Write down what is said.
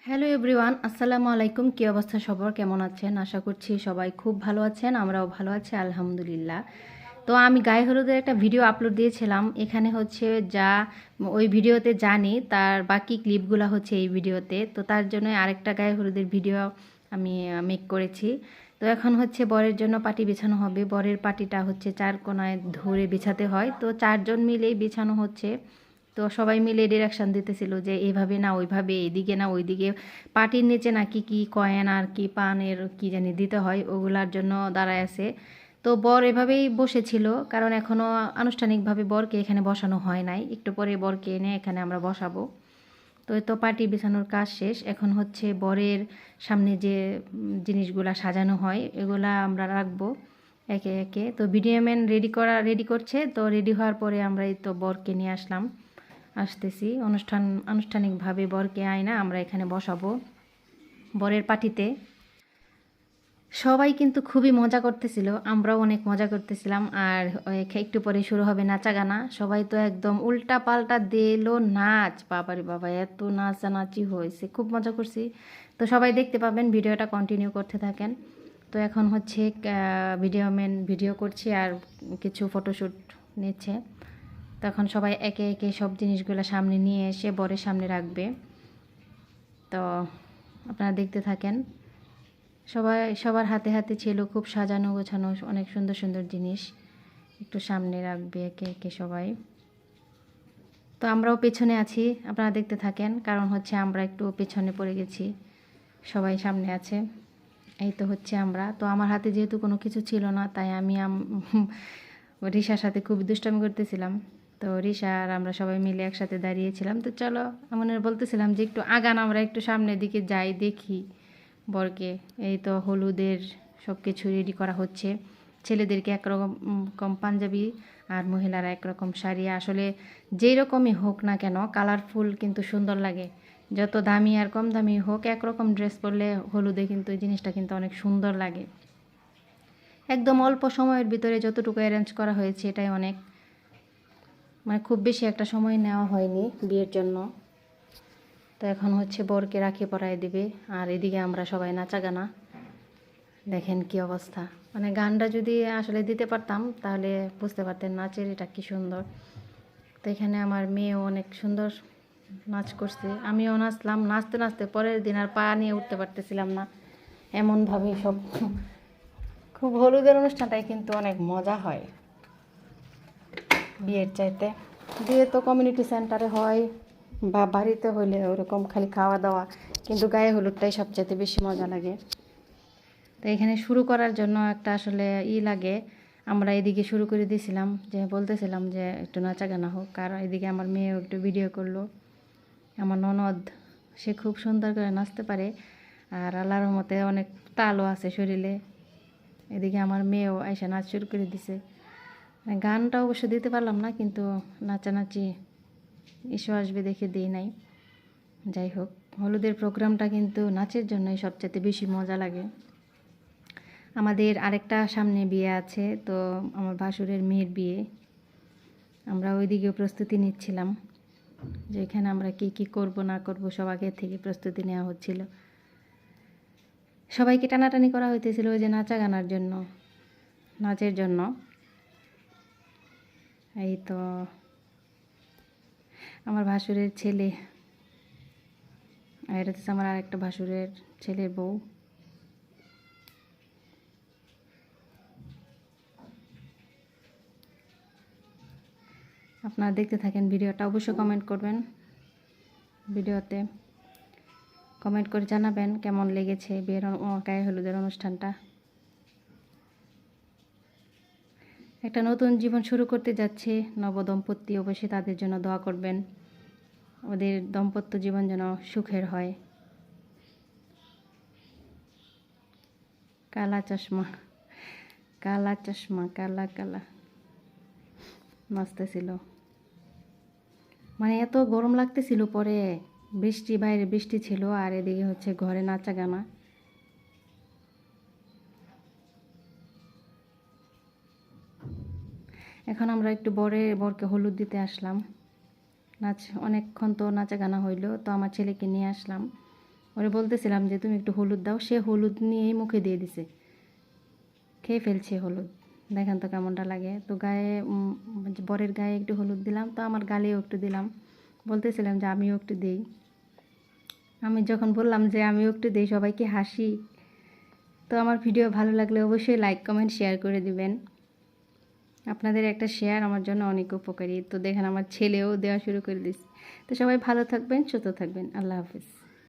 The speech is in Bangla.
হ্যালো এভরিওয়ান, আসসালামু আলাইকুম। কী অবস্থা সবার, কেমন আছেন? আশা করছি সবাই খুব ভালো আছেন, আমরাও ভালো আছি আলহামদুলিল্লাহ। তো আমি গায়ে হলুদের একটা ভিডিও আপলোড দিয়েছিলাম, এখানে হচ্ছে যা ওই ভিডিওতে জানি তার বাকি ক্লিপগুলো হচ্ছে এই ভিডিওতে। তো তার জন্য আরেকটা গায়ে হলুদের ভিডিও আমি মেক করেছি। তো এখন হচ্ছে বরের জন্য পাটি বিছানো হবে। বরের পাটিটা হচ্ছে 4 কোণায় ধরে বিছাতে হয়, তো 4 জন মিলেই বিছানো হচ্ছে। তো সবাই মিলে ডিরেকশন দিতেছিল যে এইভাবে না ওইভাবে, এদিকে না ওইদিকে, পাটির নিচে নাকি কি কয়েন আর কি পানের কি জানি দিতে হয়, ওগুলার জন্য দাঁড়ায় আছে। তো বর এভাবেই বসেছিল, কারণ এখনও আনুষ্ঠানিকভাবে বরকে এখানে বসানো হয় নাই। একটু পরে বরকে এনে এখানে আমরা বসাবো। তো এই তো পাটি বিছানোর কাজ শেষ। এখন হচ্ছে বরের সামনে যে জিনিসগুলা সাজানো হয় এগুলা আমরা রাখবো একে একে। তো ভিডিও ম্যান রেডি করছে। তো রেডি হওয়ার পরে আমরা এই তো বরকে নিয়ে আসতেছি আনুষ্ঠানিকভাবে বরকে আয়না আমরা এখানে বসাবো বরের পাটিতে। সবাই কিন্তু খুবই মজা করতেছিল, আমরাও অনেক মজা করতেছিলাম। আর একটু পরে শুরু হবে নাচা গানা। সবাই তো একদম উল্টা পাল্টা দিল নাচ, বাবারে বাবা, এত নাচানাচি হয়েছে, খুব মজা করছি। তো সবাই দেখতে পাবেন, ভিডিওটা কন্টিনিউ করতে থাকেন। তো এখন হচ্ছে ভিডিও ম্যান ভিডিও করছি আর কিছু ফটোশ্যুট নিচ্ছে। তখন সবাই একে একে সব জিনিসগুলো সামনে নিয়ে এসে বরের সামনে রাখবে। তো আপনারা দেখতে থাকেন। সবার হাতে হাতে ছিল খুব সাজানো গোছানো অনেক সুন্দর সুন্দর জিনিস, একটু সামনে রাখবে একে একে সবাই। তো আমরাও পেছনে আছি, আপনারা দেখতে থাকেন, কারণ হচ্ছে আমরা একটু পেছনে পড়ে গেছি, সবাই সামনে আছে। এই তো হচ্ছে আমরা। তো আমার হাতে যেহেতু কোনো কিছু ছিল না, তাই আমি রিশার সাথে খুব দুষ্টামি করতেছিলাম। তো রিশা আর আমরা সবাই মিলে একসাথে দাঁড়িয়েছিলাম। তো চলো এমন বলতেছিলাম যে একটু আগান, আমরা একটু সামনের দিকে যাই, দেখি বরকে। এই তো হলুদের সব কিছু রেডি করা হচ্ছে। ছেলেদেরকে একরকম কম পাঞ্জাবি আর মহিলারা একরকম শাড়ি। আসলে যেই রকমই হোক না কেন কালারফুল কিন্তু সুন্দর লাগে। যত দামি আর কম দামি হোক, একরকম ড্রেস পরলে হলুদে কিন্তু এই জিনিসটা কিন্তু অনেক সুন্দর লাগে। একদম অল্প সময়ের ভিতরে যতটুকু অ্যারেঞ্জ করা হয়েছে এটাই অনেক, মানে খুব বেশি একটা সময় নেওয়া হয়নি বিয়ের জন্য। তো এখন হচ্ছে বরকে রাখি পরায় দিবে, আর এদিকে আমরা সবাই নাচা গানা। দেখেন কি অবস্থা, মানে গানটা যদি আসলে দিতে পারতাম তাহলে বুঝতে পারতেন নাচের এটা কি সুন্দর। তো এখানে আমার মেয়েও অনেক সুন্দর নাচ করছে, আমিও নাচলাম। নাচতে নাচতে পরের দিন আর পা নিয়ে উঠতে পারতেছিলাম না, এমনভাবে সব। খুব হলুদের অনুষ্ঠানটাই কিন্তু অনেক মজা হয় বিয়ের চাইতে। বিয়ে তো কমিউনিটি সেন্টারে হয় বা বাড়িতে হইলে ওরকম খালি খাওয়া দাওয়া, কিন্তু গায়ে হলুদটাই সবচেয়ে বেশি মজা লাগে। তো এখানে শুরু করার জন্য একটা আসলে লাগে। আমরা এদিকে শুরু করে দিয়েছিলাম, যে বলতেছিলাম যে একটু নাচা গানা হোক, আর এদিকে আমার মেয়েও একটু ভিডিও করলো। আমার ননদ, সে খুব সুন্দর করে নাচতে পারে, আর আল্লাহর রহমতে অনেক তালও আছে শরীরে। এদিকে আমার মেয়েও এসে নাচ শুরু করে দিছে। গানটা অবশ্য দিতে পারলাম না, কিন্তু নাচানাচি ইস্যু আসবে দেখে দিই নাই। যাই হোক, হলুদের প্রোগ্রামটা কিন্তু নাচের জন্যই সবচেয়ে বেশি মজা লাগে। আমাদের আরেকটা সামনে বিয়ে আছে, তো আমার ভাসুরের মেয়ের বিয়ে। আমরা ওইদিকেও প্রস্তুতি নিচ্ছিলাম, যে এখানে আমরা কী কী করব না করব সব আগের থেকে প্রস্তুতি নেওয়া হচ্ছিল। সবাইকে টানাটানি করা হইতেছিল ওই যে নাচা গানার জন্য, নাচের জন্য। এই তো আমার ভাসুরের ছেলে, আর এটা হচ্ছে আমার আরেকটা ভাসুরের ছেলের বউ। আপনারা দেখতে থাকেন ভিডিওটা, অবশ্যই কমেন্ট করবেন, ভিডিওতে কমেন্ট করে জানাবেন কেমন লেগেছে বিয়ের গায়ে হলুদের অনুষ্ঠানটা। একটা নতুন জীবন শুরু করতে যাচ্ছে নবদম্পতি, অবশ্যই তাদের জন্য দোয়া করবেন, ওদের দাম্পত্য জীবন যেন সুখের হয়। কালা চশমা, কালা চশমা, কালা কালা নাচতেছিল। মানে এত গরম লাগতেছিল, পরে বৃষ্টি, বাইরে বৃষ্টি ছিল, আর এদিকে হচ্ছে ঘরে নাচা গানা। এখন আমরা একটু বরকে হলুদ দিতে আসলাম। নাচ অনেকক্ষণ তো নাচা গানা হইলো, তো আমার ছেলেকে নিয়ে আসলাম, ওরে বলতেছিলাম যে তুমি একটু হলুদ দাও, সে হলুদ নিয়েই মুখে দিয়ে দিছে, খেয়ে ফেলছে হলুদ। দেখেন তো কেমনটা লাগে। তো গায়ে বরের গায়ে একটু হলুদ দিলাম, তো আমার গালেও একটু দিলাম। বলতেছিলাম যে আমিও একটু দেই। আমি যখন বললাম যে আমিও একটু দেই, সবাইকে হাসি। তো আমার ভিডিও ভালো লাগলে অবশ্যই লাইক কমেন্ট শেয়ার করে দিবেন। আপনাদের একটা শেয়ার আমার জন্য অনেক উপকারী। তো দেখেন আমার ছেলেও দেওয়া শুরু করে দিচ্ছে। তো সবাই ভালো থাকবেন, সুস্থ থাকবেন। আল্লাহ হাফিজ।